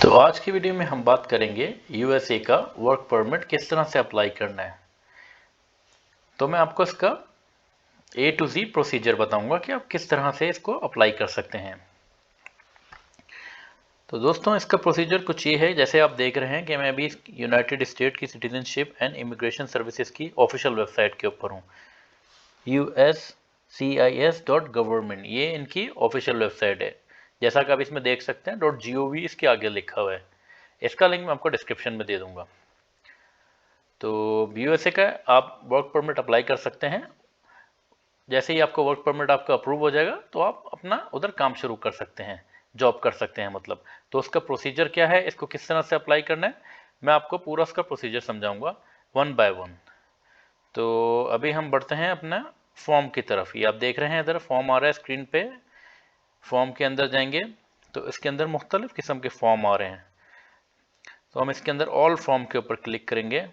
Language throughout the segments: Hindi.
तो आज की वीडियो में हम बात करेंगे यूएसए का वर्क परमिट किस तरह से अप्लाई करना है। तो मैं आपको इसका ए टू जी प्रोसीजर बताऊंगा कि आप किस तरह से इसको अप्लाई कर सकते हैं। तो दोस्तों इसका प्रोसीजर कुछ ये है, जैसे आप देख रहे हैं कि मैं अभी यूनाइटेड स्टेट की सिटीजनशिप एंड इमिग्रेशन सर्विसेज की ऑफिशियल वेबसाइट के ऊपर हूँ। uscis.government ये इनकी ऑफिशियल वेबसाइट है। जैसा कि आप इसमें देख सकते हैं .gov इसके आगे लिखा हुआ है। इसका लिंक मैं आपको डिस्क्रिप्शन में दे दूंगा। तो यूएसए का आप वर्क परमिट अप्लाई कर सकते हैं। जैसे ही आपको वर्क परमिट आपका अप्रूव हो जाएगा तो आप अपना उधर काम शुरू कर सकते हैं, जॉब कर सकते हैं मतलब। तो उसका प्रोसीजर क्या है, इसको किस तरह से अप्लाई करना है, मैं आपको पूरा उसका प्रोसीजर समझाऊंगा वन बाय वन। तो अभी हम बढ़ते हैं अपना फॉर्म की तरफ। ये आप देख रहे हैं इधर फॉर्म आ रहा है स्क्रीन पे। फॉर्म के अंदर जाएंगे तो इसके अंदर मुख्तलिफ किस्म के फॉर्म आ रहे हैं। तो हम इसके अंदर ऑल फॉर्म के ऊपर क्लिक करेंगे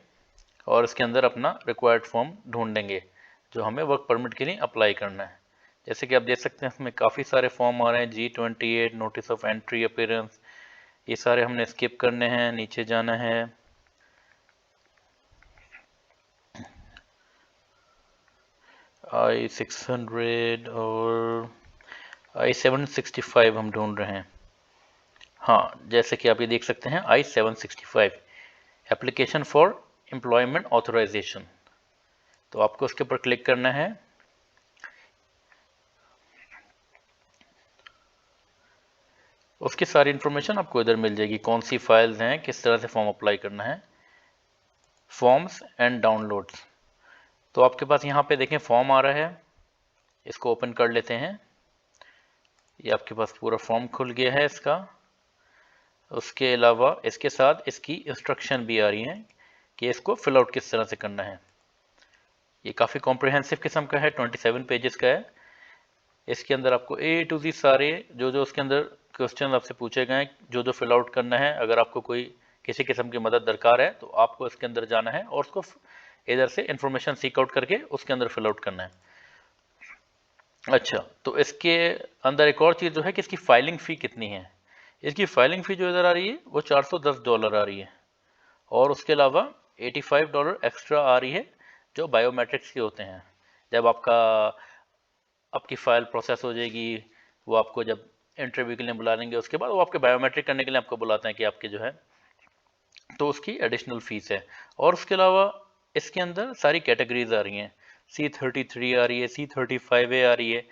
और इसके अंदर अपना रिक्वायर्ड फॉर्म ढूंढेंगे जो हमें वर्क परमिट के लिए अप्लाई करना है। जैसे कि आप देख सकते हैं इसमें काफ़ी सारे फॉर्म आ रहे हैं। G28 notice of entry appearance, ये सारे हमने स्किप करने हैं, नीचे जाना है। I-600 और I-765 हम ढूंढ रहे हैं। हाँ, जैसे कि आप ये देख सकते हैं I-765 application for employment authorization. तो आपको उसके ऊपर क्लिक करना है। उसकी सारी इन्फॉर्मेशन आपको इधर मिल जाएगी, कौन सी फाइल्स हैं, किस तरह से फॉर्म अप्लाई करना है, फॉर्म्स एंड डाउनलोड्स। तो आपके पास यहाँ पे देखें फॉर्म आ रहा है, इसको ओपन कर लेते हैं। ये आपके पास पूरा फॉर्म खुल गया है इसका। उसके अलावा इसके साथ इसकी इंस्ट्रक्शन भी आ रही हैं कि इसको फिल आउट किस तरह से करना है। ये काफ़ी कॉम्प्रिहेंसिव किस्म का है, 27 पेजेस का है। इसके अंदर आपको ए टू जी सारे जो उसके अंदर क्वेश्चन आपसे पूछे गए हैं, जो फिल आउट करना है। अगर आपको कोई किसी किस्म की मदद दरकार है तो आपको इसके अंदर जाना है और उसको इधर से इंफॉर्मेशन सीक आउट करके उसके अंदर फिल आउट करना है। अच्छा, तो इसके अंदर एक और चीज़ जो है कि इसकी फाइलिंग फ़ी कितनी है। इसकी फाइलिंग फ़ी जो इधर आ रही है वो $410 आ रही है और उसके अलावा $85 एक्स्ट्रा आ रही है जो बायोमेट्रिक्स के होते हैं। जब आपकी फ़ाइल प्रोसेस हो जाएगी, वो आपको जब इंटरव्यू के लिए बुला लेंगे, उसके बाद वो आपके बायोमेट्रिक करने के लिए आपको बुलाते हैं कि आपके जो है, तो उसकी एडिशनल फ़ीस है। और उसके अलावा इसके अंदर सारी कैटेगरीज आ रही हैं। C33 आ रही है, C35A आ रही है,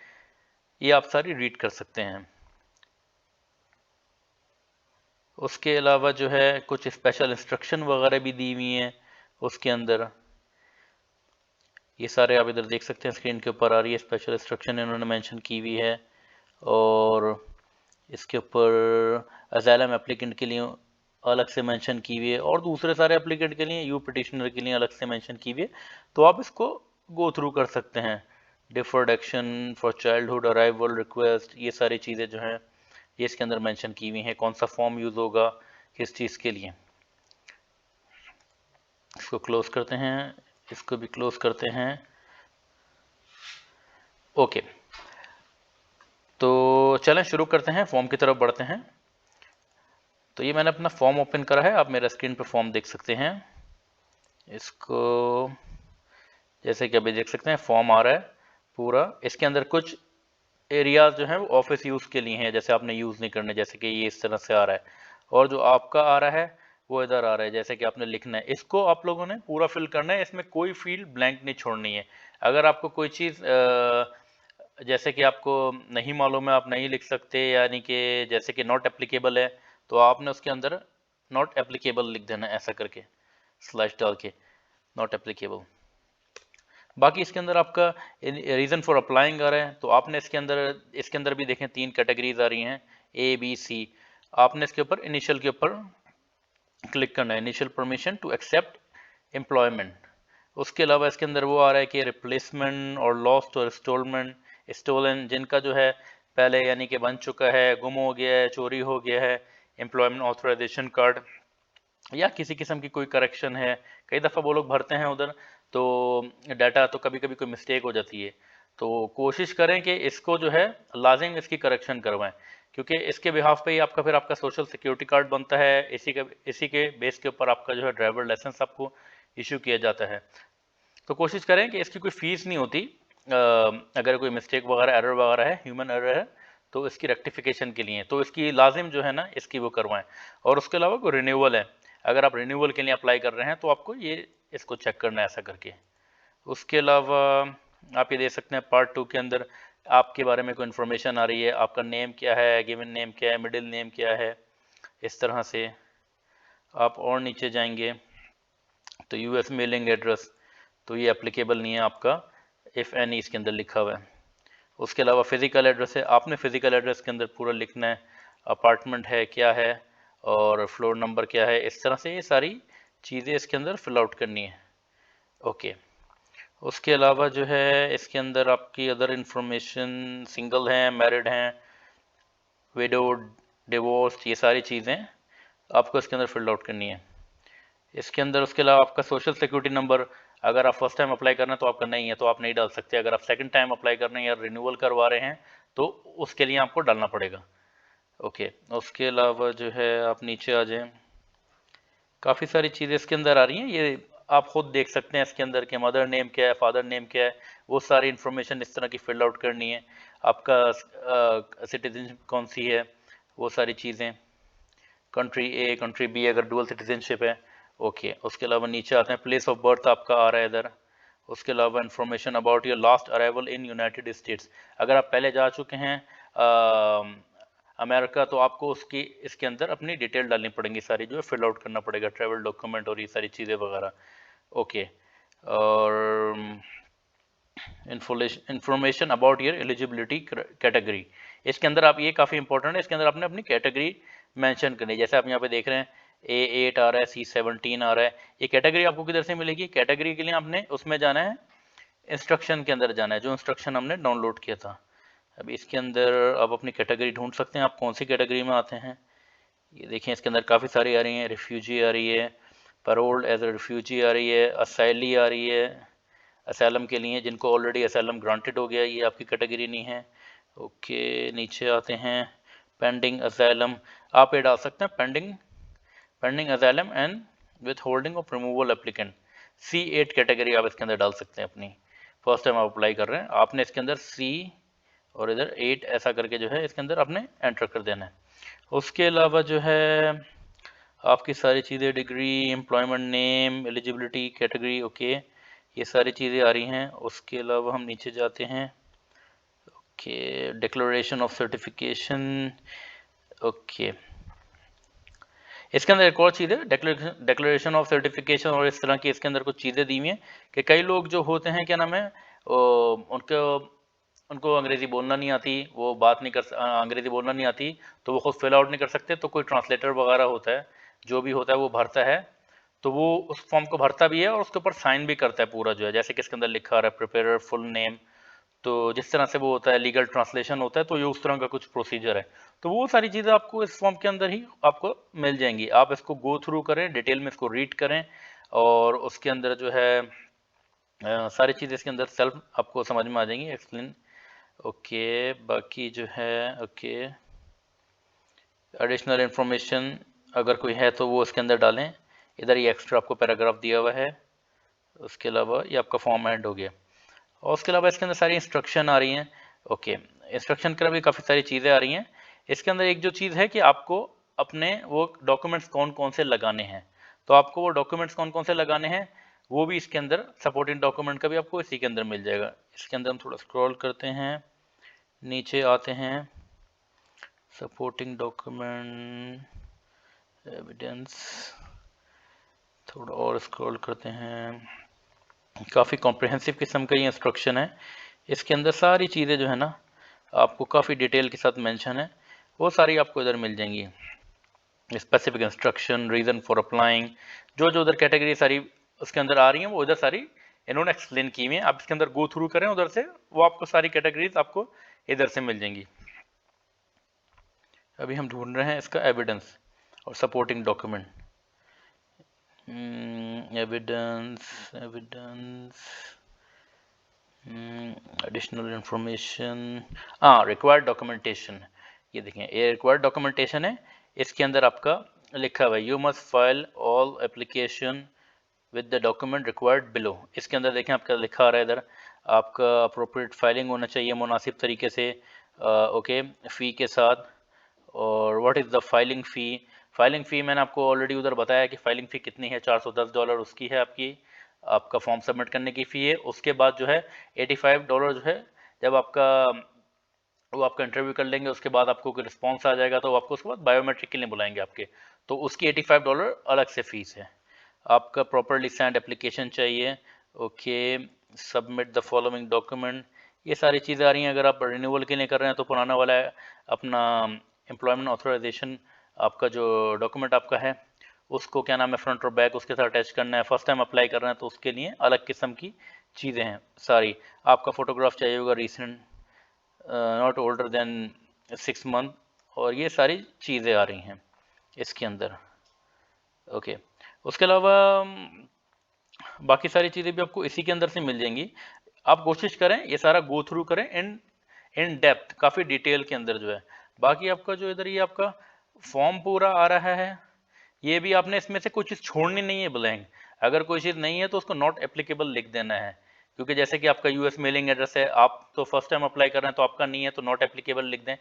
ये आप सारी रीड कर सकते हैं। उसके अलावा जो है कुछ स्पेशल इंस्ट्रक्शन वगैरह भी दी हुई हैं उसके अंदर। ये सारे आप इधर देख सकते हैं, स्क्रीन के ऊपर आ रही है, स्पेशल इंस्ट्रक्शन इन्होंने मेंशन की हुई है। और इसके ऊपर असाइलम एप्लीकेंट के लिए अलग से मेंशन की हुई है और दूसरे सारे एप्लीकेंट के लिए, यू पिटिशनर के लिए अलग से मेंशन की हुई है। तो आप इसको गो थ्रू कर सकते हैं। Deferred action for childhood arrival request, ये सारी चीज़ें जो हैं ये इसके अंदर मेंशन की हुई हैं। कौन सा फॉर्म यूज़ होगा किस चीज़ के लिए। इसको क्लोज करते हैं, इसको भी क्लोज करते हैं। ओके, तो चलें शुरू करते हैं, फॉर्म की तरफ बढ़ते हैं। तो ये मैंने अपना फॉर्म ओपन करा है, आप मेरा स्क्रीन पर फॉर्म देख सकते हैं। इसको जैसे कि अभी देख सकते हैं फॉर्म आ रहा है पूरा। इसके अंदर कुछ एरियाज जो हैं वो ऑफिस यूज़ के लिए हैं, जैसे आपने यूज़ नहीं करने, जैसे कि ये इस तरह से आ रहा है। और जो आपका आ रहा है वो इधर आ रहा है, जैसे कि आपने लिखना है, इसको आप लोगों ने पूरा फिल करना है। इसमें कोई फील्ड ब्लैंक नहीं छोड़नी है। अगर आपको कोई चीज़ जैसे कि आपको नहीं मालूम है, आप नहीं लिख सकते, यानी कि जैसे कि नॉट एप्लीकेबल है, तो आपने उसके अंदर नॉट एप्लीकेबल लिख देना ऐसा करके, स्लैश डाल के नॉट एप्लीकेबल। बाकी इसके अंदर आपका रीज़न फॉर अप्लाइंग आ रहा है, तो आपने इसके अंदर भी देखें 3 कैटेगरीज आ रही हैं, A, B, C। आपने इसके ऊपर इनिशियल के ऊपर क्लिक करना है, initial permission to accept employment. उसके अलावा इसके अंदर वो आ रहा है कि रिप्लेसमेंट और लॉस्ट और स्टोलन, जिनका जो है पहले यानी कि बन चुका है, गुम हो गया है, चोरी हो गया है, एम्प्लॉयमेंट ऑथराइजेशन कार्ड या किसी किस्म की कोई करेक्शन है। कई दफ़ा वो लोग भरते हैं उधर, तो डाटा तो कभी कभी कोई मिस्टेक हो जाती है, तो कोशिश करें कि इसको जो है लाजिम इसकी करेक्शन करवाएं, क्योंकि इसके बिहाफ पे ही आपका फिर आपका सोशल सिक्योरिटी कार्ड बनता है, इसी के बेस के ऊपर आपका जो है ड्राइवर लाइसेंस आपको इशू किया जाता है। तो कोशिश करें कि इसकी कोई फीस नहीं होती, अगर कोई मिस्टेक वगैरह एरर वगैरह है, ह्यूमन एरर है, तो इसकी रेक्टिफिकेशन के लिए तो इसकी लाजिम जो है ना इसकी वो करवाएं। और उसके अलावा कोई रिन्यूअल है, अगर आप रिन्यूअल के लिए अप्लाई कर रहे हैं तो आपको ये इसको चेक करना है ऐसा करके। उसके अलावा आप ये देख सकते हैं पार्ट 2 के अंदर आपके बारे में कोई इन्फॉर्मेशन आ रही है, आपका नेम क्या है, गिवन नेम क्या है, मिडिल नेम क्या है, इस तरह से आप और नीचे जाएंगे तो यूएस मेलिंग एड्रेस, तो ये एप्लीकेबल नहीं है आपका, इफ़ एनी इसके अंदर लिखा हुआ है। उसके अलावा फिजिकल एड्रेस है, आपने फिजिकल एड्रेस के अंदर पूरा लिखना है, अपार्टमेंट है क्या है और फ्लोर नंबर क्या है, इस तरह से ये सारी चीज़ें इसके अंदर फिल आउट करनी है। ओके, उसके अलावा जो है इसके अंदर आपकी अदर इन्फॉर्मेशन, सिंगल हैं, मैरिड हैं, विडोड, डिवोर्स, ये सारी चीज़ें आपको इसके अंदर फिल आउट करनी है। इसके अंदर उसके अलावा आपका सोशल सिक्योरिटी नंबर, अगर आप फर्स्ट टाइम अप्लाई करना है तो आपका नहीं है तो आप नहीं डाल सकते, अगर आप सेकंड टाइम अप्लाई कर रहे हैं या रिन्यूअल करवा रहे हैं तो उसके लिए आपको डालना पड़ेगा। ओके, उसके अलावा जो है आप नीचे आ जाएं, काफ़ी सारी चीज़ें इसके अंदर आ रही हैं, ये आप खुद देख सकते हैं इसके अंदर के मदर नेम क्या है, फादर नेम क्या है, वो सारी इन्फॉर्मेशन इस तरह की फिल आउट करनी है। आपका सिटीजनशिप कौन सी है, वो सारी चीज़ें, कंट्री ए कंट्री बी अगर डुअल सिटीजनशिप है। ओके, उसके अलावा नीचे आते हैं प्लेस ऑफ बर्थ आपका आ रहा है इधर। उसके अलावा information about your last arrival in United states, अगर आप पहले जा चुके हैं अमेरिका तो आपको उसकी इसके अंदर अपनी डिटेल डालनी पड़ेंगी, सारी जो है फिल आउट करना पड़ेगा, ट्रैवल डॉक्यूमेंट और ये सारी चीज़ें वगैरह। ओके, और information about your eligibility category, इसके अंदर आप, ये काफ़ी इंपॉर्टेंट है, इसके अंदर आपने अपनी कैटेगरी मेंशन करनी है। जैसे आप यहाँ पे देख रहे हैं A8 आ रहा है, C17 आ रहा है, ये कैटेगरी आपको किधर से मिलेगी? कैटेगरी के लिए आपने उसमें जाना है, इंस्ट्रक्शन के अंदर जाना है, जो इंस्ट्रक्शन हमने डाउनलोड किया था। अब इसके अंदर आप अपनी कैटेगरी ढूंढ सकते हैं, आप कौन सी कैटेगरी में आते हैं। ये देखें इसके अंदर काफ़ी सारी आ रही हैं, रिफ्यूजी आ रही है, पैरोल्ड एज ए रिफ्यूजी आ रही है, असाइली आ रही है, असैलम के लिए जिनको ऑलरेडी असैलम ग्रांटेड हो गया, ये आपकी कैटेगरी नहीं है। ओके, नीचे आते हैं, पेंडिंग असैलम, आप ये डाल सकते हैं pending asylum and with holding of removal applicant, C8 category आप इसके अंदर डाल सकते हैं अपनी, फर्स्ट टाइम आप अप्लाई कर रहे हैं, आपने इसके अंदर C और इधर 8 ऐसा करके जो है इसके अंदर आपने एंटर कर देना है। उसके अलावा जो है आपकी सारी चीज़ें, degree, employment name, eligibility category, okay, ये सारी चीज़ें आ रही हैं। उसके अलावा हम नीचे जाते हैं, okay, declaration of certification, okay, इसके अंदर एक और चीज़ है डिक्लेरेशन ऑफ सर्टिफिकेशन, और इस तरह की इसके अंदर कुछ चीज़ें दी हुई हैं कि कई लोग जो होते हैं, क्या नाम है, उनको अंग्रेज़ी बोलना नहीं आती, वो बात नहीं कर अंग्रेज़ी बोलना नहीं आती, तो वो खुद फिल आउट नहीं कर सकते, तो कोई ट्रांसलेटर वगैरह होता है, जो भी होता है वो भरता है, तो वो उस फॉर्म को भरता भी है और उसके ऊपर साइन भी करता है पूरा जो है, जैसे कि इसके अंदर लिखा रहा है प्रिपेयर फुल नेम, तो जिस तरह से वो होता है लीगल ट्रांसलेशन होता है, तो ये उस तरह का कुछ प्रोसीजर है। तो वो सारी चीज़ें आपको इस फॉर्म के अंदर ही आपको मिल जाएंगी, आप इसको गो थ्रू करें, डिटेल में इसको रीड करें, और उसके अंदर जो है सारी चीज़ इसके अंदर सेल्फ आपको समझ में आ जाएंगी, एक्सप्लेन। ओके, बाकी जो है, ओके, एडिशनल इन्फॉर्मेशन अगर कोई है तो वो इसके अंदर डालें, इधर ये एक्स्ट्रा आपको पैराग्राफ दिया हुआ है। उसके अलावा ये आपका फॉर्म एंड हो गया, और उसके अलावा इसके अंदर सारी इंस्ट्रक्शन आ रही हैं। ओके, इंस्ट्रक्शन के भी काफ़ी सारी चीज़ें आ रही हैं। इसके अंदर एक जो चीज़ है कि आपको अपने वो डॉक्यूमेंट्स कौन कौन से लगाने हैं, तो आपको वो डॉक्यूमेंट्स कौन कौन से लगाने हैं वो भी इसके अंदर, सपोर्टिंग डॉक्यूमेंट का भी आपको इसी के अंदर मिल जाएगा। इसके अंदर हम थोड़ा स्क्रॉल करते हैं, नीचे आते हैं, सपोर्टिंग डॉक्यूमेंट, एविडेंस, थोड़ा और स्क्रॉल करते हैं, काफ़ी कॉम्प्रिहेंसिव किस्म का ये इंस्ट्रक्शन है। इसके अंदर सारी चीज़ें जो है ना आपको काफ़ी डिटेल के साथ मेंशन है, वो सारी आपको इधर मिल जाएंगी, specific instruction, reason for applying, जो जो उधर कैटेगरी सारी उसके अंदर आ रही हैं वो इधर सारी इन्होंने एक्सप्लेन की हुई हैं, आप इसके अंदर गो थ्रू करें उधर से, वो आपको सारी कैटेगरीज आपको इधर से मिल जाएंगी। अभी हम ढूंढ रहे हैं इसका एविडेंस और supporting document, evidence, additional information, हाँ रिक्वायर्ड डॉक्यूमेंटेशन, ये देखें ये रिक्वायर्ड डॉक्यूमेंटेशन है। इसके अंदर आपका लिखा हुआ है you must file all application with the document required below. इसके अंदर देखें आपका लिखा आ रहा है इधर आपका अप्रोप्रिएट फाइलिंग होना चाहिए मुनासिब तरीके से, ओके फ़ी के साथ। और what is the filing fee, filing fee मैंने आपको ऑलरेडी उधर बताया कि फाइलिंग फ़ी कितनी है, $410 उसकी है आपका फॉर्म सबमिट करने की फ़ी है। उसके बाद जो है $85 जो है जब आपका वो आपका इंटरव्यू कर लेंगे, उसके बाद आपको कोई रिस्पॉन्स आ जाएगा तो आपको उसके बाद बायोमेट्रिक के लिए बुलाएंगे आपके, तो उसकी $85 अलग से फ़ीस है। आपका प्रॉपरली साइंड एप्लीकेशन चाहिए, okay submit the following document, ये सारी चीज़ें आ रही हैं। अगर आप रिन्यूअल के लिए कर रहे हैं तो पुराना वाला है अपना एम्प्लॉयमेंट ऑथराइजेशन, आपका जो डॉक्यूमेंट आपका है उसको क्या नाम है फ्रंट और बैक उसके साथ अटैच करना है। फर्स्ट टाइम अप्लाई कर रहे हैं तो उसके लिए अलग किस्म की चीज़ें हैं सारी। आपका फ़ोटोग्राफ चाहिए होगा recent, not older than 6 month, और ये सारी चीज़ें आ रही हैं इसके अंदर, ओके। उसके अलावा बाकी सारी चीज़ें भी आपको इसी के अंदर से मिल जाएंगी। आप कोशिश करें ये सारा गो थ्रू करें इन डेप्थ, काफ़ी डिटेल के अंदर जो है। बाकी आपका जो इधर ये आपका फॉर्म पूरा आ रहा है, ये भी आपने इसमें से कोई चीज़ छोड़नी नहीं है ब्लैंक। अगर कोई चीज़ नहीं है तो उसको नॉट एप्लीकेबल लिख देना है, क्योंकि जैसे कि आपका यूएस मेलिंग एड्रेस है, आप तो फर्स्ट टाइम अप्लाई कर रहे हैं तो आपका नहीं है तो नॉट एप्लीकेबल लिख दें।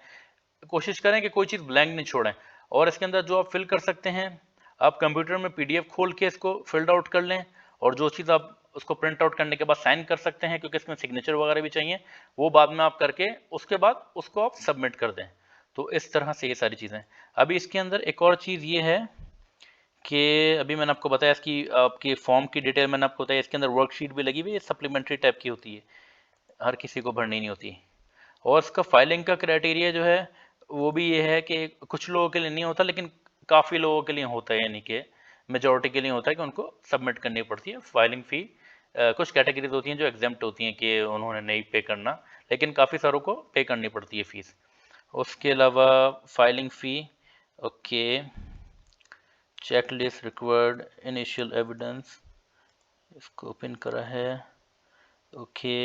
कोशिश करें कि कोई चीज़ ब्लैंक नहीं छोड़ें। और इसके अंदर जो आप फिल कर सकते हैं, आप कंप्यूटर में पीडीएफ खोल के इसको फिल्ड आउट कर लें, और जो चीज़ आप उसको प्रिंट आउट करने के बाद साइन कर सकते हैं, क्योंकि इसमें सिग्नेचर वगैरह भी चाहिए, वो बाद में आप करके उसके बाद उसको आप सबमिट कर दें। तो इस तरह से ये सारी चीज़ें। अभी इसके अंदर एक और चीज़ ये है कि अभी मैंने आपको बताया इसकी आपकी फॉर्म की डिटेल मैंने आपको बताया, इसके अंदर वर्कशीट भी लगी हुई है, सप्लीमेंट्री टाइप की होती है, हर किसी को भरनी नहीं होती। और इसका फाइलिंग का क्राइटेरिया जो है वो भी ये है कि कुछ लोगों के लिए नहीं होता, लेकिन काफ़ी लोगों के लिए होता है, यानी कि मेजॉरिटी के लिए होता है कि उनको सबमिट करनी पड़ती है फाइलिंग फ़ी। कुछ कैटेगरीज होती हैं जो एग्जाम्प्ट होती हैं कि उन्होंने नहीं पे करना, लेकिन काफ़ी सारों को पे करनी पड़ती है फ़ीस। उसके अलावा filing fee, okay checklist required initial evidence, इसको ओपन करा है, ओके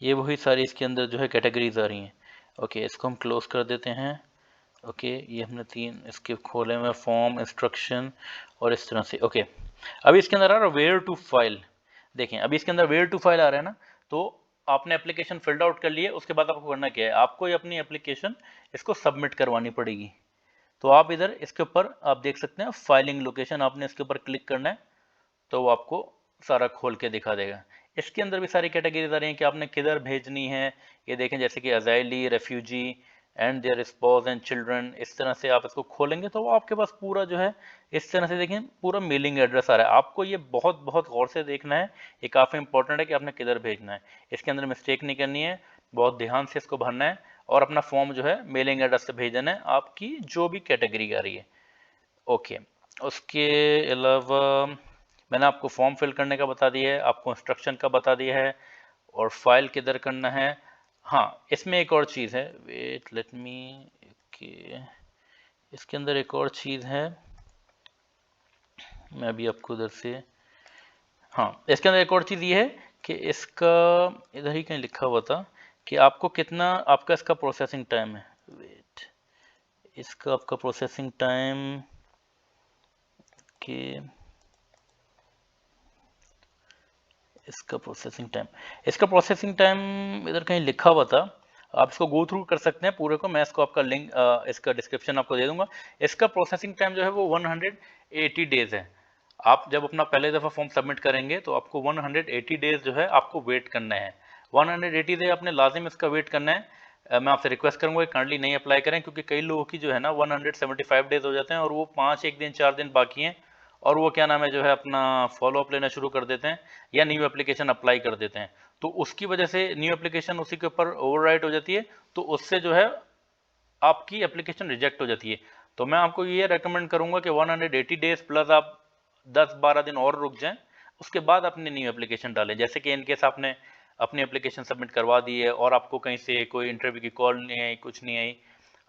ये वही सारी इसके अंदर जो है कैटेगरीज आ रही हैं। ओके इसको हम क्लोज कर देते हैं। ओके ये हमने 3 इसके खोले हुए फॉर्म इंस्ट्रक्शन और इस तरह से, ओके। अभी इसके अंदर आ रहा है वेयर टू फाइल, देखें अभी इसके अंदर वेयर टू फाइल आ रहा है ना, तो आपने एप्लीकेशन फिल्ड आउट कर लिए, उसके बाद आपको करना क्या है, आपको अपनी एप्लीकेशन इसको सबमिट करवानी पड़ेगी। तो आप इधर इसके ऊपर आप देख सकते हैं फाइलिंग लोकेशन, आपने इसके ऊपर क्लिक करना है तो वो आपको सारा खोल के दिखा देगा। इसके अंदर भी सारी कैटेगरीज आ रही हैं कि आपने किधर भेजनी है, ये देखें जैसे कि asylee, refugee and their spouse and children, इस तरह से आप इसको खोलेंगे तो वो आपके पास पूरा जो है इस तरह से देखें पूरा मेलिंग एड्रेस आ रहा है। आपको ये बहुत बहुत गौर से देखना है, ये काफ़ी इंपॉर्टेंट है कि आपने किधर भेजना है, इसके अंदर मिस्टेक नहीं करनी है, बहुत ध्यान से इसको भरना है और अपना फॉर्म जो है मेलिंग एड्रेस से भेजना है, आपकी जो भी कैटेगरी आ रही है, ओके। उसके अलावा मैंने आपको फॉर्म फिल करने का बता दिया है, आपको इंस्ट्रक्शन का बता दिया है, और फाइल किधर करना है। हाँ इसमें एक और चीज़ है, वेट लेट मी, ओके इसके अंदर एक और चीज़ है, मैं अभी आपको उधर से, हाँ इसके अंदर एक और चीज़ ये है कि इसका इधर ही कहीं लिखा हुआ था कि आपको कितना आपका इसका प्रोसेसिंग टाइम है, वेट इसका आपका प्रोसेसिंग टाइम के इसका प्रोसेसिंग टाइम इधर कहीं लिखा हुआ था, आप इसको गो थ्रू कर सकते हैं पूरे को, मैं इसको आपका लिंक इसका डिस्क्रिप्शन आपको दे दूंगा। इसका प्रोसेसिंग टाइम जो है वो 180 डेज है। आप जब अपना पहले दफ़ा फॉर्म सबमिट करेंगे तो आपको 180 डेज जो है आपको वेट करना है, 180 डेज आपने लाजिम इसका वेट करना है। मैं आपसे रिक्वेस्ट करूंगा कि काइंडली नहीं अप्लाई करें, क्योंकि कई लोगों की जो है ना 175 डेज हो जाते हैं और वो 1 दिन 4 दिन बाकी हैं और वो क्या नाम है जो है अपना फॉलो अप लेना शुरू कर देते हैं या न्यू एप्लीकेशन अप्लाई कर देते हैं, तो उसकी वजह से न्यू एप्लीकेशन उसी के ऊपर ओवरराइट हो जाती है, तो उससे जो है आपकी एप्लीकेशन रिजेक्ट हो जाती है। तो मैं आपको ये रेकमेंड करूंगा कि 180 डेज प्लस आप 10-12 दिन और रुक जाएं, उसके बाद अपनी न्यू एप्लीकेशन डालें। जैसे कि इनकेस आपने अपनी एप्लीकेशन सबमिट करवा दी है और आपको कहीं से कोई इंटरव्यू की कॉल नहीं आई, कुछ नहीं आई,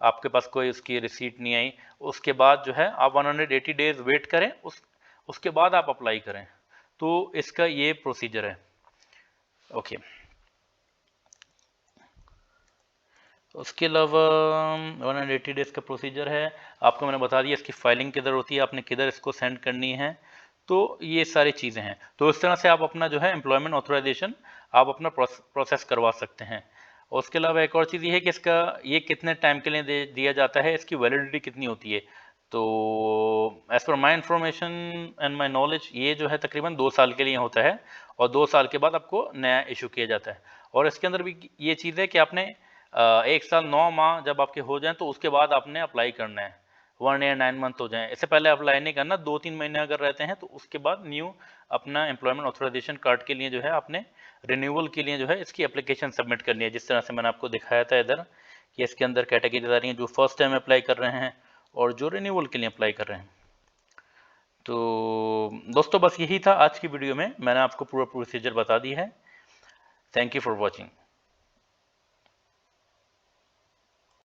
आपके पास कोई उसकी रिसीट नहीं आई, उसके बाद जो है आप 180 डेज वेट करें, उसके बाद आप अप्लाई करें। तो इसका ये प्रोसीजर है, ओके। उसके अलावा 180 डेज़ का प्रोसीजर है, आपको मैंने बता दिया इसकी फाइलिंग किधर होती है, आपने किधर इसको सेंड करनी है, तो ये सारी चीज़ें हैं। तो इस तरह से आप अपना जो है एम्प्लॉयमेंट ऑथराइजेशन आप अपना प्रोसेस करवा सकते हैं। और उसके अलावा एक और चीज़ ये है कि इसका ये कितने टाइम के लिए दिया जाता है, इसकी वैलिडिटी कितनी होती है। तो as per my information and my knowledge ये जो है तकरीबन 2 साल के लिए होता है और 2 साल के बाद आपको नया इशू किया जाता है। और इसके अंदर भी ये चीज़ है कि आपने 1 साल 9 माह जब आपके हो जाएँ तो उसके बाद आपने अप्लाई करना है। 1 ईयर 9 मंथ हो जाएँ, इससे पहले अप्लाई नहीं करना। 2-3 महीने अगर रहते हैं तो उसके बाद न्यू अपना एम्प्लॉयमेंट ऑथराइजेशन कार्ड के लिए जो है आपने रिन्यूअल के लिए जो है इसकी एप्लीकेशन सबमिट करनी है। जिस तरह से मैंने आपको दिखाया था इधर कि इसके अंदर कैटेगरीज आ रही हैं, जो फर्स्ट टाइम अप्लाई कर रहे हैं और जो रिन्यूअल के लिए अप्लाई कर रहे हैं। तो दोस्तों बस यही था आज की वीडियो में, मैंने आपको पूरा प्रोसीजर बता दी है। Thank you for watching.